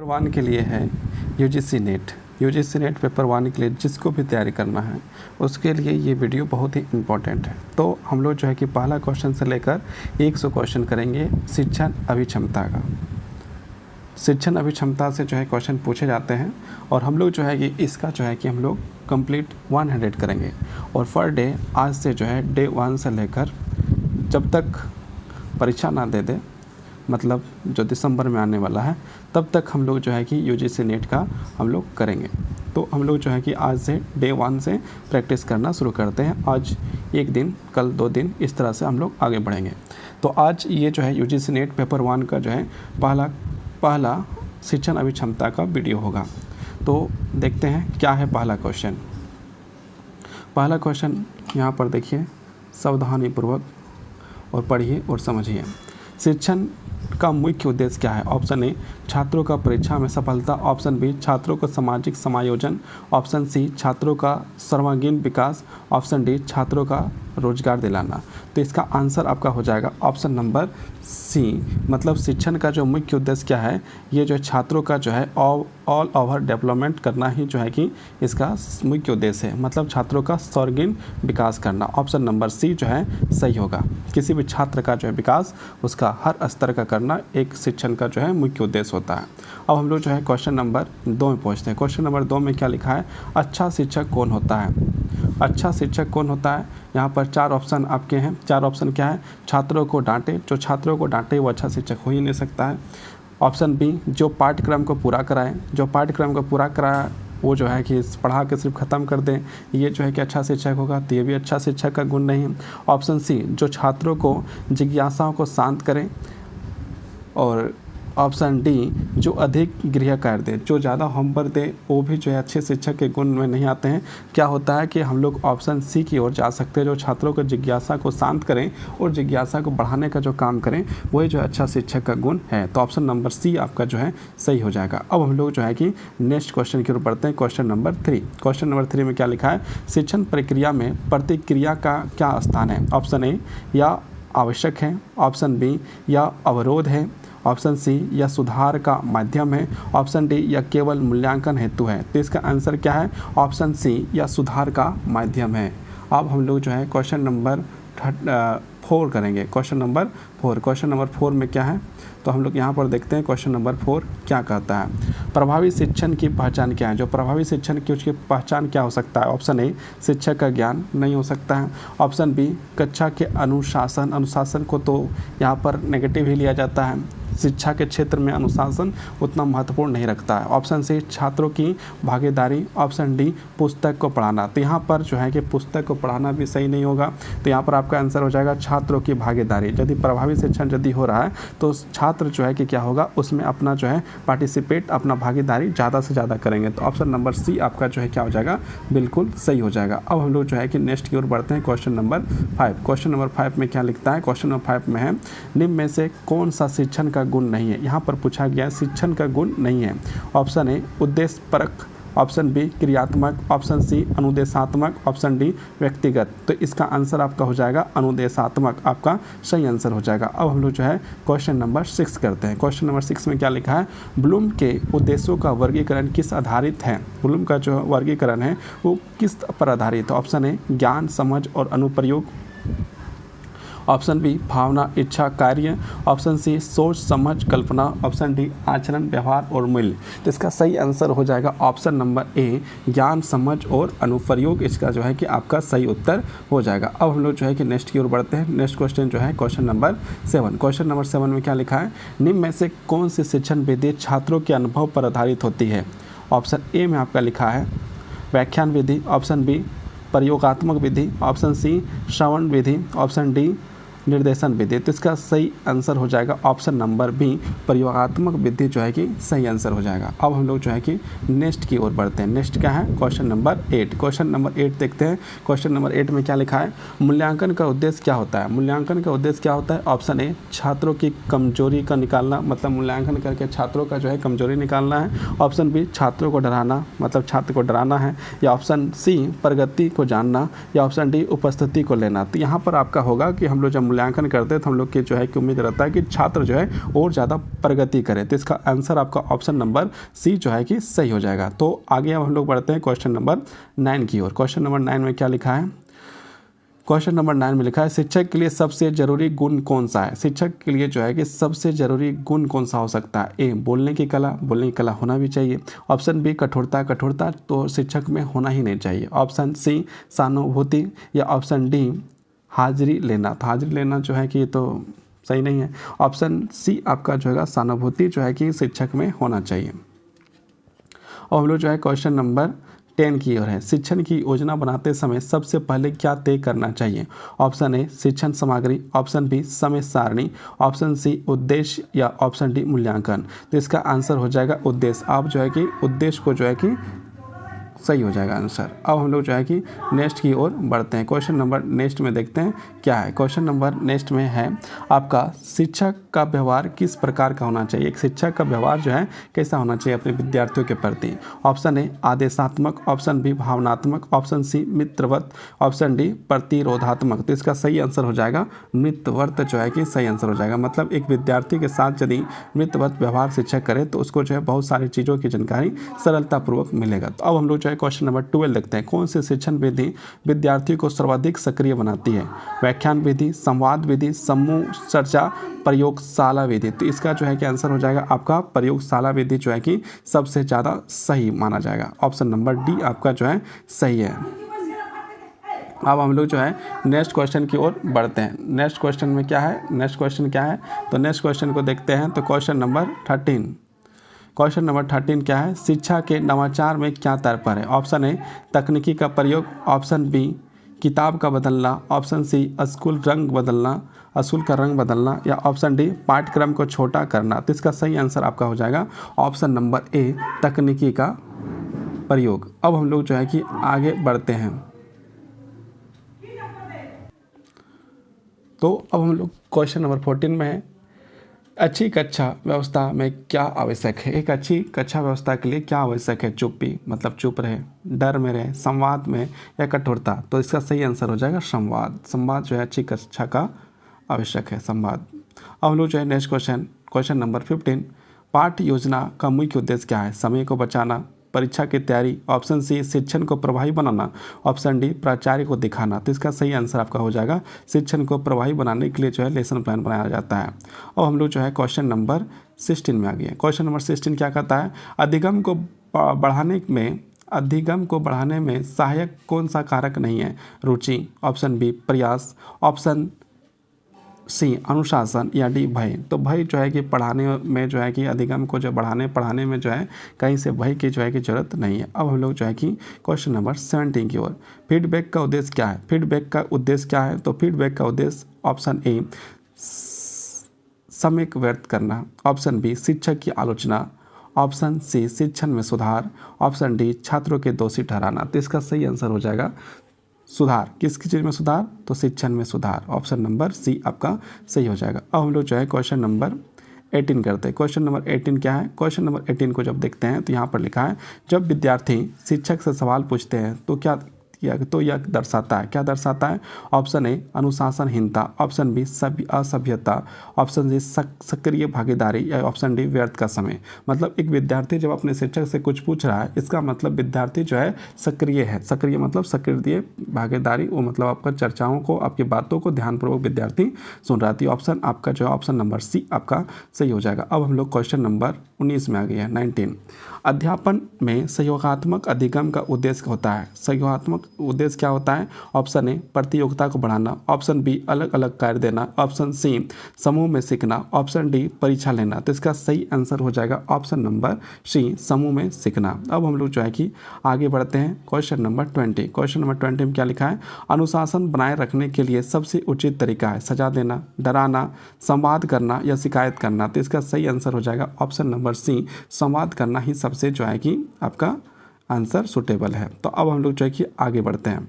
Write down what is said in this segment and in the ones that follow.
Paper one के लिए है यूजीसी नेट पेपर वन के लिए जिसको भी तैयारी करना है उसके लिए ये वीडियो बहुत ही इम्पोर्टेंट है। तो हम लोग जो है कि पहला क्वेश्चन से लेकर 100 क्वेश्चन करेंगे शिक्षण अभिक्षमता का। शिक्षण अभिक्षमता से जो है क्वेश्चन पूछे जाते हैं और हम लोग जो है कि इसका जो है कि हम लोग कंप्लीट 100 करेंगे और पर डे आज से जो है डे 1 से लेकर जब तक परीक्षा ना दे दे, मतलब जो दिसंबर में आने वाला है, तब तक हम लोग जो है कि यूजीसी नेट का हम लोग करेंगे। तो हम लोग जो है कि आज से डे 1 से प्रैक्टिस करना शुरू करते हैं। आज एक दिन, कल 2 दिन, इस तरह से हम लोग आगे बढ़ेंगे। तो आज ये जो है यूजीसी नेट पेपर 1 का जो है पहला शिक्षण अभिक्षमता का वीडियो होगा। तो देखते हैं क्या है पहला क्वेश्चन। पहला क्वेश्चन यहाँ पर देखिए, सावधानीपूर्वक और पढ़िए और समझिए। शिक्षण का मुख्य उद्देश्य क्या है? ऑप्शन ए छात्रों का परीक्षा में सफलता, ऑप्शन बी छात्रों का सामाजिक समायोजन, ऑप्शन सी छात्रों का सर्वांगीण विकास, ऑप्शन डी छात्रों का रोजगार दिलाना। तो इसका आंसर आपका हो जाएगा ऑप्शन नंबर सी। मतलब शिक्षण का जो मुख्य उद्देश्य क्या है, ये जो छात्रों का जो है ऑल ओवर डेवलपमेंट करना ही जो है कि इसका मुख्य उद्देश्य है। मतलब छात्रों का सर्वांगीण विकास करना। ऑप्शन नंबर सी जो है सही होगा। किसी भी छात्र का जो है विकास उसका हर स्तर का करना एक शिक्षण का जो है मुख्य उद्देश्य होता है। अब हम लोग जो है क्वेश्चन नंबर 2 में पहुँचते हैं। क्वेश्चन नंबर 2 में क्या लिखा है? अच्छा शिक्षक कौन होता है? अच्छा शिक्षक कौन होता है? यहाँ पर 4 ऑप्शन आपके हैं। 4 ऑप्शन क्या है? छात्रों को डांटे, जो छात्रों को डांटे वो अच्छा शिक्षक हो ही नहीं सकता है। ऑप्शन बी जो पाठ्यक्रम को पूरा कराए, जो पाठ्यक्रम को पूरा कराए वो जो है कि पढ़ा के सिर्फ ख़त्म कर दें, ये जो है कि अच्छा शिक्षक होगा, तो ये भी अच्छा शिक्षक का गुण नहीं है। ऑप्शन सी जो छात्रों को जिज्ञासाओं को शांत करें, और ऑप्शन डी जो अधिक गृह कार्य दे, जो ज़्यादा होमवर्क दे, वो भी जो है अच्छे शिक्षक के गुण में नहीं आते हैं। क्या होता है कि हम लोग ऑप्शन सी की ओर जा सकते हैं, जो छात्रों को जिज्ञासा को शांत करें और जिज्ञासा को बढ़ाने का जो काम करें वही जो है अच्छा शिक्षक का गुण है। तो ऑप्शन नंबर सी आपका जो है सही हो जाएगा। अब हम लोग जो है कि नेक्स्ट क्वेश्चन की ओर बढ़ते हैं। Question number 3। क्वेश्चन नंबर 3 में क्या लिखा है? शिक्षण प्रक्रिया में प्रतिक्रिया का क्या स्थान है? ऑप्शन ए या आवश्यक है, ऑप्शन बी या अवरोध है, ऑप्शन सी या सुधार का माध्यम है, ऑप्शन डी या केवल मूल्यांकन हेतु है। तो इसका आंसर क्या है? ऑप्शन सी या सुधार का माध्यम है। अब हम लोग जो है क्वेश्चन नंबर 4 करेंगे। Question number 4। क्वेश्चन नंबर 4 में क्या है? तो हम लोग यहाँ पर देखते हैं क्वेश्चन नंबर 4 क्या कहता है। प्रभावी शिक्षण की पहचान क्या है? जो प्रभावी शिक्षण की उसकी पहचान क्या हो सकता है? ऑप्शन ए शिक्षक का ज्ञान नहीं हो सकता है, ऑप्शन बी कक्षा के अनुशासन को तो यहाँ पर नेगेटिव ही लिया जाता है, शिक्षा के क्षेत्र में अनुशासन उतना महत्वपूर्ण नहीं रखता है, ऑप्शन सी छात्रों की भागीदारी, ऑप्शन डी पुस्तक को पढ़ाना। तो यहाँ पर जो है कि पुस्तक को पढ़ाना भी सही नहीं होगा। तो यहाँ पर आपका आंसर हो जाएगा छात्रों की भागीदारी। यदि प्रभावी शिक्षण यदि हो रहा है तो छात्र जो है कि क्या होगा, उसमें अपना जो है पार्टिसिपेट, अपना भागीदारी ज़्यादा से ज़्यादा करेंगे। तो ऑप्शन नंबर सी आपका जो है क्या हो जाएगा, बिल्कुल सही हो जाएगा। अब हम लोग जो है कि नेक्स्ट की ओर बढ़ते हैं। Question number 5। क्वेश्चन नंबर 5 में क्या लिखता है? क्वेश्चन नंबर 5 में है निम्न में से कौन सा शिक्षण का गुण नहीं है? यहाँ पर पूछा गया शिक्षण का गुण नहीं है। ऑप्शन ए उद्देश्य परक, ऑप्शन बी क्रियात्मक, ऑप्शन सी अनुदेशात्मक, ऑप्शन डी व्यक्तिगत। तो इसका आंसर आपका हो जाएगा अनुदेशात्मक, आपका सही आंसर हो जाएगा। अब हम लोग जो है क्वेश्चन नंबर 6 करते हैं। क्वेश्चन नंबर 6 में क्या लिखा है? ब्लूम के उद्देश्यों का वर्गीकरण किस आधारित है? ब्लूम का जो वर्गीकरण है वो किस पर आधारित है? ऑप्शन ए ज्ञान, समझ और अनुप्रयोग, ऑप्शन बी भावना, इच्छा, कार्य, ऑप्शन सी सोच, समझ, कल्पना, ऑप्शन डी आचरण, व्यवहार और मूल्य। तो इसका सही आंसर हो जाएगा ऑप्शन नंबर ए ज्ञान, समझ और अनुप्रयोग। इसका जो है कि आपका सही उत्तर हो जाएगा। अब हम लोग जो है कि नेक्स्ट की ओर बढ़ते हैं। नेक्स्ट क्वेश्चन जो है क्वेश्चन नंबर 7। क्वेश्चन नंबर 7 में क्या लिखा है? निम्न में से कौन सी शिक्षण विधि छात्रों के अनुभव पर आधारित होती है? ऑप्शन ए में आपका लिखा है व्याख्यान विधि, ऑप्शन बी प्रयोगात्मक विधि, ऑप्शन सी श्रवण विधि, ऑप्शन डी निर्देशन विधि। तो इसका सही आंसर हो जाएगा ऑप्शन नंबर बी प्रयोगात्मक विधि जो है कि सही आंसर हो जाएगा। अब हम लोग जो है कि नेक्स्ट की ओर बढ़ते हैं। नेक्स्ट क्या है? Question number 8। क्वेश्चन नंबर 8 देखते हैं। क्वेश्चन नंबर 8 में क्या लिखा है? मूल्यांकन का उद्देश्य क्या होता है? मूल्यांकन का उद्देश्य क्या होता है? ऑप्शन ए छात्रों की कमजोरी का निकालना, मतलब मूल्यांकन करके छात्रों का जो है कमजोरी निकालना है, ऑप्शन बी छात्रों को डराना, मतलब छात्र को डराना है, या ऑप्शन सी प्रगति को जानना, या ऑप्शन डी उपस्थिति को लेना। तो यहाँ पर आपका होगा कि हम लोग जब मूल्यांकन करते हैं तो हम लोग की जो है कि उम्मीद रहता है कि छात्र जो है और ज़्यादा प्रगति करे। तो इसका आंसर आपका ऑप्शन नंबर सी जो है कि सही हो जाएगा। तो आगे अब हम लोग बढ़ते हैं क्वेश्चन नंबर 9 की ओर। क्वेश्चन नंबर 9 में क्या लिखा है? क्वेश्चन नंबर 9 में लिखा है शिक्षक के लिए सबसे जरूरी गुण कौन सा है? शिक्षक के लिए जो है कि सबसे जरूरी गुण कौन सा हो सकता है? ए, बोलने की कला होना भी चाहिए। ऑप्शन बी, कठोरता तो शिक्षक में होना ही नहीं चाहिए। ऑप्शन सी, सहानुभूति, या ऑप्शन डी, हाजिरी लेना। तो हाजिरी लेना जो है कि ये तो सही नहीं है। ऑप्शन सी आपका जो है सहानुभूति जो है कि शिक्षक में होना चाहिए। और हम लोग जो है क्वेश्चन नंबर 10 की ओर है। शिक्षण की योजना बनाते समय सबसे पहले क्या तय करना चाहिए? ऑप्शन ए, शिक्षण सामग्री, ऑप्शन बी, समय सारणी, ऑप्शन सी, उद्देश्य, या ऑप्शन डी, मूल्यांकन। तो इसका आंसर हो जाएगा उद्देश्य। आप जो है कि उद्देश्य को जो है कि सही हो जाएगा आंसर। अब हम लोग जो है कि नेक्स्ट की ओर बढ़ते हैं। क्वेश्चन नंबर नेक्स्ट में देखते हैं क्या है। क्वेश्चन नंबर नेक्स्ट में है आपका शिक्षक का व्यवहार किस प्रकार का होना चाहिए? एक शिक्षक का व्यवहार जो है कैसा होना चाहिए अपने विद्यार्थियों के प्रति? ऑप्शन ए, आदेशात्मक, ऑप्शन बी, भावनात्मक, ऑप्शन सी, मित्रवत, ऑप्शन डी, प्रतिरोधात्मक। तो इसका सही आंसर हो जाएगा मित्रवत जो है कि सही आंसर हो जाएगा। मतलब एक विद्यार्थी के साथ यदि मित्रवत व्यवहार शिक्षक करे तो उसको जो है बहुत सारी चीज़ों की जानकारी सरलतापूर्वक मिलेगा। तो अब हम लोग क्वेश्चन नंबर 12 देखते हैं। कौन सी शिक्षण विधि विद्यार्थी को सर्वाधिक सक्रिय बनाती है? व्याख्यान विधि, संवाद विधि, समूह चर्चा, प्रयोगशाला विधि। तो इसका जो है कि आंसर हो जाएगा आपका प्रयोगशाला विधि जो है कि सबसे ज़्यादा सही माना जाएगा। ऑप्शन नंबर डी आपका जो है सही है। अब हम लोग जो है नेक्स्ट क्वेश्चन की ओर बढ़ते हैं। नेक्स्ट क्वेश्चन में क्या है? नेक्स्ट क्वेश्चन क्या है? तो नेक्स्ट क्वेश्चन को देखते हैं। तो क्वेश्चन नंबर 13। क्वेश्चन नंबर 13 क्या है? शिक्षा के नवाचार में क्या तत्पर है? ऑप्शन ए, तकनीकी का प्रयोग, ऑप्शन बी, किताब का बदलना, ऑप्शन सी, स्कूल का रंग बदलना, या ऑप्शन डी, पाठ्यक्रम को छोटा करना। तो इसका सही आंसर आपका हो जाएगा ऑप्शन नंबर ए, तकनीकी का प्रयोग। अब हम लोग जो है कि आगे बढ़ते हैं। तो अब हम लोग क्वेश्चन नंबर 14 में है। अच्छी कक्षा व्यवस्था में क्या आवश्यक है? एक अच्छी कक्षा व्यवस्था के लिए क्या आवश्यक है? चुप्पी, मतलब चुप रहे, डर में रहे, संवाद में, या कठोरता। तो इसका सही आंसर हो जाएगा संवाद जो है अच्छी कक्षा का आवश्यक है, संवाद। अब हम लोग जो है नेक्स्ट क्वेश्चन नंबर 15। पाठ्य योजना का मुख्य उद्देश्य क्या है? समय को बचाना, परीक्षा की तैयारी, ऑप्शन सी, शिक्षण को प्रभावी बनाना, ऑप्शन डी, प्राचार्य को दिखाना। तो इसका सही आंसर आपका हो जाएगा शिक्षण को प्रभावी बनाने के लिए जो है लेसन प्लान बनाया जाता है। और हम लोग जो है क्वेश्चन नंबर 16 में आ गए। क्वेश्चन नंबर 16 क्या कहता है? अधिगम को बढ़ाने में सहायक कौन सा कारक नहीं है? रुचि, ऑप्शन बी, प्रयास, ऑप्शन सी, अनुशासन, या डी, भय। तो भय जो है कि पढ़ाने में जो है कि अधिगम को जो पढ़ाने में जो है कहीं से भय की जो है कि जरूरत नहीं है। अब हम लोग जो है कि क्वेश्चन नंबर 17 की ओर। फीडबैक का उद्देश्य क्या है? तो फीडबैक का उद्देश्य ऑप्शन ए, समय व्यर्थ करना, ऑप्शन बी, शिक्षक की आलोचना, ऑप्शन सी, शिक्षण में सुधार, ऑप्शन डी, छात्रों के दोषी ठहराना। तो इसका सही आंसर हो जाएगा सुधार। किसकी चीज़ में सुधार? तो शिक्षण में सुधार। ऑप्शन नंबर सी आपका सही हो जाएगा। अब हम लोग जो है क्वेश्चन नंबर 18 करते हैं। क्वेश्चन नंबर 18 क्या है? क्वेश्चन नंबर 18 को जब देखते हैं तो यहाँ पर लिखा है, जब विद्यार्थी शिक्षक से सवाल पूछते हैं तो यह दर्शाता है? ऑप्शन ए, अनुशासनहीनता, ऑप्शन बी, असभ्यता, ऑप्शन सी, सक्रिय भागीदारी, या ऑप्शन डी, व्यर्थ का समय। मतलब एक विद्यार्थी जब अपने शिक्षक से कुछ पूछ रहा है, इसका मतलब विद्यार्थी जो है सक्रिय है। सक्रिय मतलब सक्रिय भागीदारी, वो मतलब आपका चर्चाओं को, आपकी बातों को ध्यानपूर्वक विद्यार्थी सुन रहा है। ऑप्शन आपका जो है ऑप्शन नंबर सी आपका सही हो जाएगा। अब हम लोग क्वेश्चन नंबर 19 में आ गए हैं, 19। अध्यापन में सहयोगात्मक अधिगम का उद्देश्य होता है। सहयोगात्मक उद्देश्य क्या होता है? ऑप्शन ए, प्रतियोगिता को बढ़ाना, ऑप्शन बी, अलग अलग कार्य देना, ऑप्शन सी, समूह में सीखना, ऑप्शन डी, परीक्षा लेना। तो इसका सही आंसर हो जाएगा ऑप्शन नंबर सी, समूह में सीखना। अब हम लोग जो है कि आगे बढ़ते हैं क्वेश्चन नंबर 20। क्वेश्चन नंबर 20 में क्या लिखा है? अनुशासन बनाए रखने के लिए सबसे उचित तरीका है सजा देना, डराना, संवाद करना, या शिकायत करना। तो इसका सही आंसर हो जाएगा ऑप्शन नंबर सी, संवाद करना ही सबसे जो है कि आपका आंसर सुटेबल है। तो अब हम लोग जो है कि आगे बढ़ते हैं।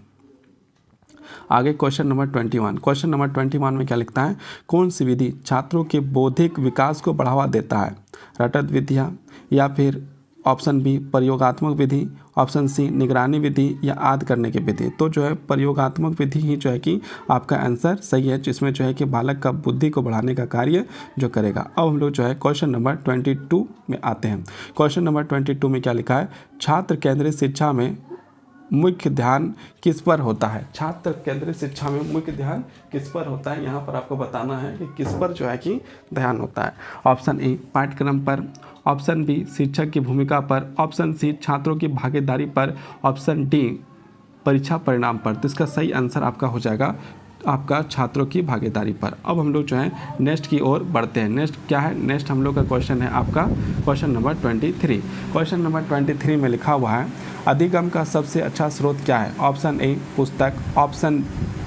आगे क्वेश्चन नंबर 21। क्वेश्चन नंबर 21 में क्या लिखता है? कौन सी विधि छात्रों के बौद्धिक विकास को बढ़ावा देता है? रटत विधियाँ, या फिर ऑप्शन बी प्रयोगात्मक विधि, ऑप्शन सी निगरानी विधि या आद करने की विधि। तो जो है प्रयोगात्मक विधि ही जो है कि आपका आंसर सही है, जिसमें जो है कि बालक का बुद्धि को बढ़ाने का कार्य जो करेगा। अब हम लोग जो है क्वेश्चन नंबर 22 में आते हैं। क्वेश्चन नंबर 22 में क्या लिखा है, छात्र केंद्रित शिक्षा में मुख्य ध्यान किस पर होता है। छात्र केंद्रित शिक्षा में मुख्य ध्यान किस पर होता है, यहाँ पर आपको बताना है कि किस पर जो है कि ध्यान होता है। ऑप्शन ए पाठ्यक्रम पर, ऑप्शन बी शिक्षक की भूमिका पर, ऑप्शन सी छात्रों की भागीदारी पर, ऑप्शन डी परीक्षा परिणाम पर। तो इसका सही आंसर आपका हो जाएगा आपका छात्रों की भागीदारी पर। अब हम लोग जो है नेक्स्ट की ओर बढ़ते हैं। नेक्स्ट क्या है, नेक्स्ट हम लोग का क्वेश्चन है आपका क्वेश्चन नंबर 23। क्वेश्चन नंबर 23 में लिखा हुआ है, अधिगम का सबसे अच्छा स्रोत क्या है। ऑप्शन ए पुस्तक, option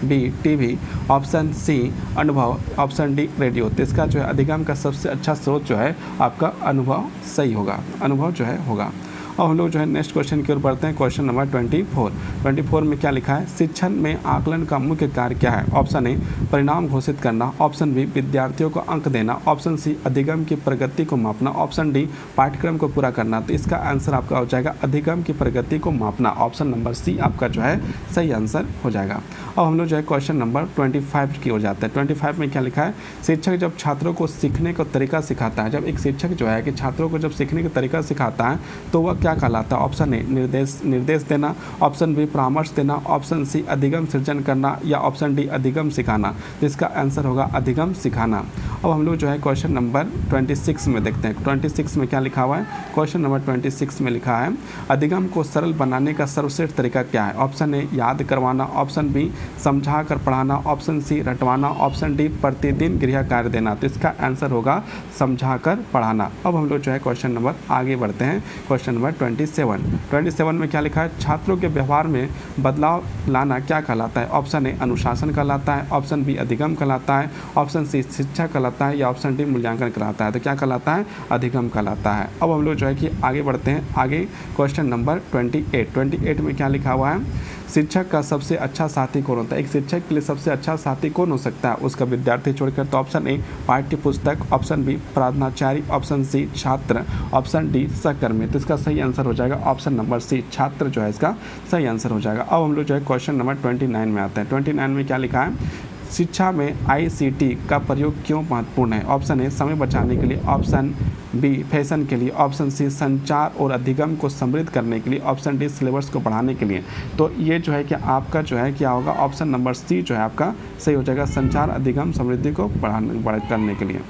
B TV, option C अनुभव, ऑप्शन डी रेडियो। तो इसका जो है अधिगम का सबसे अच्छा स्रोत जो है आपका अनुभव सही होगा, अनुभव जो है होगा। अब हम लोग जो है नेक्स्ट क्वेश्चन की ओर बढ़ते हैं। क्वेश्चन नंबर 24 में क्या लिखा है, शिक्षण में आकलन का मुख्य कार्य क्या है। ऑप्शन ए परिणाम घोषित करना, ऑप्शन बी विद्यार्थियों को अंक देना, ऑप्शन सी अधिगम की प्रगति को मापना, ऑप्शन डी पाठ्यक्रम को पूरा करना। तो इसका आंसर आपका हो जाएगा अधिगम की प्रगति को मापना। ऑप्शन नंबर सी आपका जो है सही आंसर हो जाएगा। अब हम लोग जो है क्वेश्चन नंबर 25 की ओर जाते हैं। 25 में क्या लिखा है, शिक्षक जब छात्रों को सीखने का तरीका सिखाता है। जब एक शिक्षक जो है कि छात्रों को जब सीखने का तरीका सिखाता है तो वह क्या कहलाता है। ऑप्शन ए निर्देश देना, ऑप्शन बी परामर्श देना, ऑप्शन सी अधिगम सृजन करना या ऑप्शन डी अधिगम सिखाना। तो इसका आंसर होगा अधिगम सिखाना। अब हम लोग जो है क्वेश्चन नंबर 26 में देखते हैं। 26 में क्या लिखा हुआ है, क्वेश्चन नंबर 26 में लिखा है, अधिगम को सरल बनाने का सर्वश्रेष्ठ तरीका क्या है। ऑप्शन ए याद करवाना, ऑप्शन बी समझा कर पढ़ाना, ऑप्शन सी रटवाना, ऑप्शन डी प्रतिदिन गृह कार्य देना। तो इसका आंसर होगा समझा कर पढ़ाना। अब हम लोग जो है क्वेश्चन नंबर आगे बढ़ते हैं। क्वेश्चन नंबर 27 में क्या लिखा है, छात्रों के व्यवहार में बदलाव लाना क्या कहलाता है। ऑप्शन ए अनुशासन कहलाता है, ऑप्शन बी अधिगम कहलाता है, ऑप्शन सी शिक्षा कहलाता है या ऑप्शन डी मूल्यांकन कहलाता है। तो क्या कहलाता है, अधिगम कहलाता है। अब हम लोग जो है कि आगे बढ़ते हैं। आगे क्वेश्चन नंबर 28 में क्या लिखा हुआ है, शिक्षक का सबसे अच्छा साथी कौन होता है। एक शिक्षक के लिए सबसे अच्छा साथी कौन हो सकता है, उसका विद्यार्थी छोड़कर। तो ऑप्शन ए पाठ्य पुस्तक, ऑप्शन बी प्रार्थनाचारी, ऑप्शन सी छात्र, ऑप्शन डी सहकर्मी। तो इसका सही आंसर हो जाएगा ऑप्शन नंबर सी छात्र जो है इसका सही आंसर हो जाएगा। अब हम लोग जो है क्वेश्चन नंबर 29 में आते हैं। 29 में क्या लिखा है, शिक्षा में ICT का प्रयोग क्यों महत्वपूर्ण है। ऑप्शन ए समय बचाने के लिए, ऑप्शन बी फैशन के लिए, ऑप्शन सी संचार और अधिगम को समृद्ध करने के लिए, ऑप्शन डी सिलेबस को बढ़ाने के लिए। तो ये जो है कि आपका जो है क्या होगा, ऑप्शन नंबर सी जो है आपका सही हो जाएगा, संचार अधिगम समृद्धि को करने के लिए।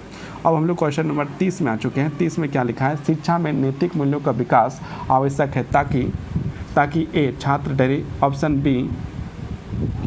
अब हम लोग क्वेश्चन नंबर 30 में आ चुके हैं। 30 में क्या लिखा है, शिक्षा में नैतिक मूल्यों का विकास आवश्यक है ताकि ए छात्र डरे, ऑप्शन बी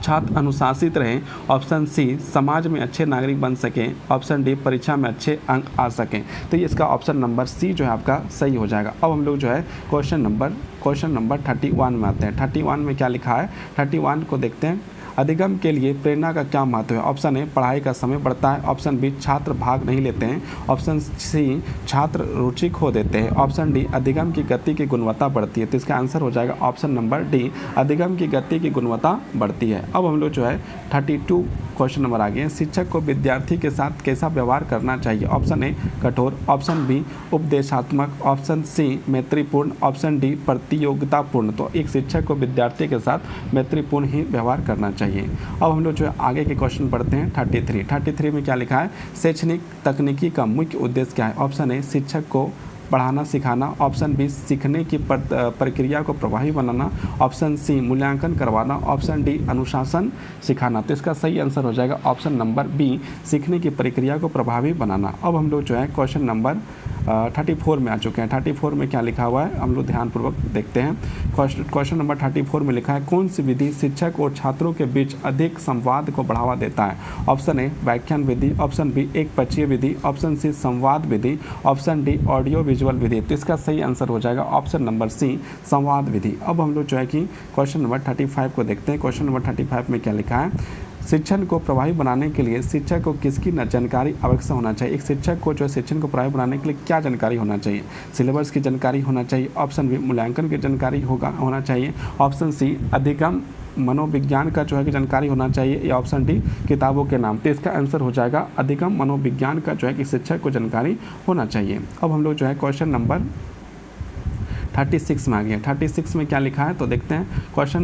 छात्र अनुशासित रहें, ऑप्शन सी समाज में अच्छे नागरिक बन सकें, ऑप्शन डी परीक्षा में अच्छे अंक आ सकें। तो ये इसका ऑप्शन नंबर सी जो है आपका सही हो जाएगा। अब हम लोग जो है क्वेश्चन नंबर 31 में आते हैं। 31 में क्या लिखा है, 31 को देखते हैं। अधिगम के लिए प्रेरणा का क्या महत्व है। ऑप्शन ए पढ़ाई का समय बढ़ता है, ऑप्शन बी छात्र भाग नहीं लेते हैं, ऑप्शन सी छात्र रुचि खो देते हैं, ऑप्शन डी अधिगम की गति की गुणवत्ता बढ़ती है। तो इसका आंसर हो जाएगा ऑप्शन नंबर डी अधिगम की गति की गुणवत्ता बढ़ती है। अब हम लोग जो है 32 क्वेश्चन नंबर आ गए हैं। शिक्षक को विद्यार्थी के साथ कैसा व्यवहार करना चाहिए। ऑप्शन ए कठोर, ऑप्शन बी उपदेशात्मक, ऑप्शन सी मैत्रीपूर्ण, ऑप्शन डी प्रतियोगितापूर्ण। तो एक शिक्षक को विद्यार्थी के साथ मैत्रीपूर्ण ही व्यवहार करना चाहिए। अब हम लोग जो है आगे के क्वेश्चन पढ़ते हैं। 33 में क्या लिखा है, शैक्षणिक तकनीकी का मुख्य उद्देश्य क्या है। ऑप्शन ए शिक्षक को पढ़ाना सिखाना, ऑप्शन बी सीखने की प्रक्रिया को प्रभावी बनाना, ऑप्शन सी मूल्यांकन करवाना, ऑप्शन डी अनुशासन सिखाना। तो इसका सही आंसर हो जाएगा ऑप्शन नंबर बी सीखने की प्रक्रिया को प्रभावी बनाना। अब हम लोग जो है क्वेश्चन नंबर 34 में आ चुके हैं। 34 में क्या लिखा हुआ है हम लोग ध्यानपूर्वक देखते हैं। क्वेश्चन नंबर 34 में लिखा है, कौन सी विधि शिक्षक और छात्रों के बीच अधिक संवाद को बढ़ावा देता है। ऑप्शन ए व्याख्यान विधि, ऑप्शन बी एक पक्षीय विधि, ऑप्शन सी संवाद विधि, ऑप्शन डी ऑडियो विजुअल विधि। तो इसका सही आंसर हो जाएगा ऑप्शन नंबर सी संवाद विधि। अब हम लोग जो है कि क्वेश्चन नंबर 35 को देखते हैं। क्वेश्चन नंबर 35 में क्या लिखा है, शिक्षण को प्रभावी बनाने के लिए शिक्षक को किसकी जानकारी आवश्यक होना चाहिए। एक शिक्षक को जो है शिक्षण को प्रभावी बनाने के लिए क्या जानकारी होना चाहिए। सिलेबस की जानकारी होना चाहिए, ऑप्शन बी मूल्यांकन की जानकारी होना चाहिए, ऑप्शन सी अधिगम मनोविज्ञान का जो है कि जानकारी होना चाहिए, या ऑप्शन डी किताबों के नाम। तो इसका आंसर हो जाएगा अधिगम मनोविज्ञान का जो है कि शिक्षक को जानकारी होना चाहिए। अब हम लोग जो है क्वेश्चन नंबर 36 में आ गया। 36 में क्या लिखा है तो देखते हैं। क्वेश्चन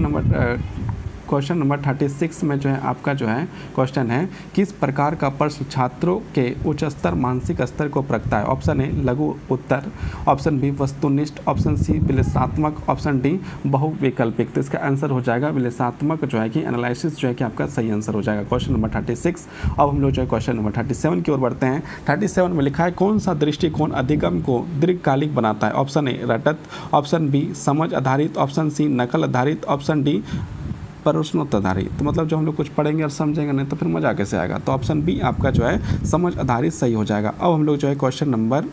नंबर 36 में जो है आपका जो है क्वेश्चन है, किस प्रकार का प्रश्न छात्रों के उच्च स्तर मानसिक स्तर को परखता है? ऑप्शन ए लघु उत्तर, ऑप्शन बी वस्तुनिष्ठ, ऑप्शन सी विश्लेषणात्मक, ऑप्शन डी बहुविकल्पिक। तो इसका आंसर हो जाएगा विश्लेषणात्मक जो है कि एनालिसिस जो है कि आपका सही आंसर हो जाएगा क्वेश्चन नंबर 36। अब हम लोग जो है क्वेश्चन नंबर 37 की ओर बढ़ते हैं। 37 में लिखा है, कौन सा दृष्टिकोण अधिगम को दीर्घकालिक बनाता है? ऑप्शन ए रटत, ऑप्शन बी समझ आधारित, ऑप्शन सी नकल आधारित, ऑप्शन डी प्रश्नोत्तरधारी। तो मतलब जब हम लोग कुछ पढ़ेंगे और समझेंगे नहीं तो फिर मज़ा कैसे आएगा? तो ऑप्शन बी आपका जो है समझ आधारित सही हो जाएगा। अब हम लोग जो है क्वेश्चन नंबर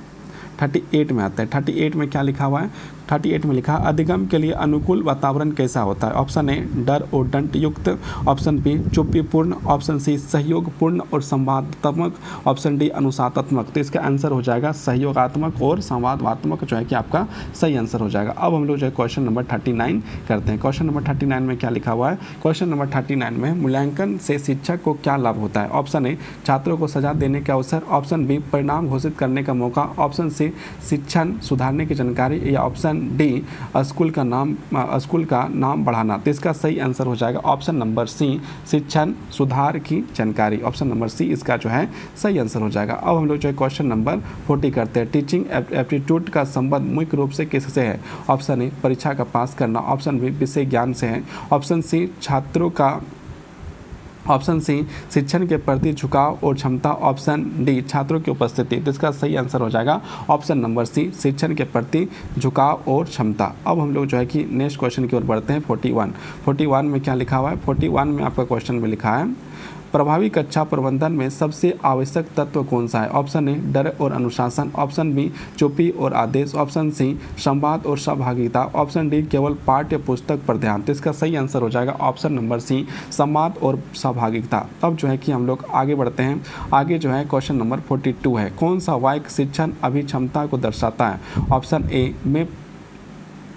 38 में आते हैं। 38 में क्या लिखा हुआ है? 38 में लिखा, अधिगम के लिए अनुकूल वातावरण कैसा होता है? ऑप्शन ए डर और दंड युक्त, ऑप्शन बी चुप्पीपूर्ण, ऑप्शन सी सहयोगपूर्ण और संवादात्मक, ऑप्शन डी अनुशासनात्मक। तो इसका आंसर हो जाएगा सहयोगात्मक और संवादात्मक जो है कि आपका सही आंसर हो जाएगा। अब हम लोग जो है क्वेश्चन नंबर 39 करते हैं। क्वेश्चन नंबर 39 में क्या लिखा हुआ है? क्वेश्चन नंबर 39 में मूल्यांकन से शिक्षक को क्या लाभ होता है? ऑप्शन ए छात्रों को सजा देने का अवसर, ऑप्शन बी परिणाम घोषित करने का मौका, ऑप्शन सी शिक्षण सुधारने की जानकारी, या ऑप्शन डी स्कूल का नाम बढ़ाना। तो इसका सही आंसर हो जाएगा ऑप्शन नंबर सी शिक्षण सुधार की जानकारी। ऑप्शन नंबर सी इसका जो है सही आंसर हो जाएगा। अब हम लोग जो है क्वेश्चन नंबर 40 करते हैं। टीचिंग एप्टीट्यूड का संबंध मुख्य रूप से किससे है? ऑप्शन ए परीक्षा का पास करना, ऑप्शन बी विषय ज्ञान से है, ऑप्शन सी छात्रों का, ऑप्शन सी शिक्षण के प्रति झुकाव और क्षमता, ऑप्शन डी छात्रों की उपस्थिति। तो इसका सही आंसर हो जाएगा ऑप्शन नंबर सी शिक्षण के प्रति झुकाव और क्षमता। अब हम लोग जो है कि नेक्स्ट क्वेश्चन की ओर बढ़ते हैं। 41 में क्या लिखा हुआ है? 41 में आपका क्वेश्चन में लिखा है, प्रभावी कक्षा प्रबंधन में सबसे आवश्यक तत्व कौन सा है? ऑप्शन ए डर और अनुशासन, ऑप्शन बी चुप्पी और आदेश, ऑप्शन सी संवाद और सहभागिता, ऑप्शन डी केवल पाठ्य पुस्तक पर ध्यान। तो इसका सही आंसर हो जाएगा ऑप्शन नंबर सी संवाद और सहभागिता। अब जो है कि हम लोग आगे बढ़ते हैं। आगे जो है क्वेश्चन नंबर 42 है, कौन सा वाक्य शिक्षण अभिक्षमता को दर्शाता है? ऑप्शन ए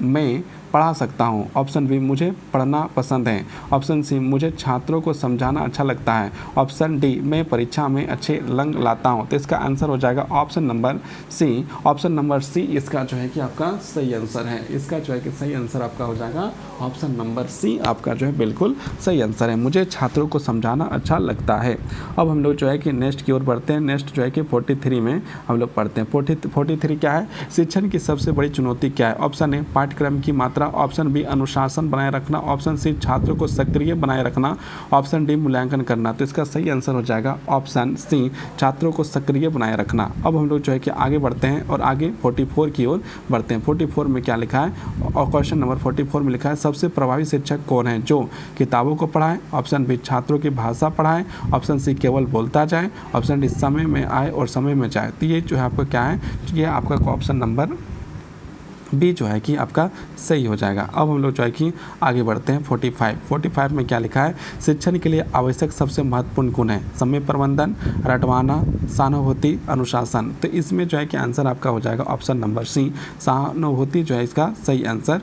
मैं पढ़ा सकता हूँ, ऑप्शन बी मुझे पढ़ना पसंद है, ऑप्शन सी मुझे छात्रों को समझाना अच्छा लगता है, ऑप्शन डी मैं परीक्षा में अच्छे रंग लाता हूँ। तो इसका आंसर हो जाएगा option number C. Option number C इसका जो है कि आपका सही आंसर है। इसका जो है कि सही आंसर आपका हो जाएगा ऑप्शन नंबर सी आपका जो है बिल्कुल सही आंसर है, मुझे छात्रों को समझाना अच्छा लगता है। अब हम लोग जो है कि नेक्स्ट की ओर बढ़ते हैं। नेक्स्ट जो है कि 43 में हम लोग पढ़ते हैं। 43 क्या है? शिक्षण की सबसे बड़ी चुनौती क्या है? ऑप्शन ए पाठ्यक्रम की मात्रा, ऑप्शन बी अनुशासन बनाए रखना, ऑप्शन सी छात्रों को सक्रिय बनाए रखना, ऑप्शन डी मूल्यांकन करना। तो इसका सही आंसर हो जाएगा ऑप्शन सी छात्रों को सक्रिय बनाए रखना। अब हम लोग जो है कि आगे बढ़ते हैं और आगे 44 की ओर बढ़ते हैं। 44 में क्या लिखा है? और क्वेश्चन नंबर 44 में लिखा है, सबसे प्रभावी शिक्षक कौन है जो किताबों को पढ़ाए, ऑप्शन बी छात्रों की भाषा पढ़ाए, ऑप्शन सी केवल बोलता जाए, ऑप्शन डी समय में आए और समय में जाए। तो ये जो है आपका क्या है? ये आपका ऑप्शन नंबर बी जो है कि आपका सही हो जाएगा। अब हम लोग जो है कि आगे बढ़ते हैं। 45 में क्या लिखा है? शिक्षण के लिए आवश्यक सबसे महत्वपूर्ण गुण है समय प्रबंधन, रटवाना, सहानुभूति, अनुशासन। तो इसमें जो है कि आंसर आपका हो जाएगा ऑप्शन नंबर सी सहानुभूति जो है इसका सही आंसर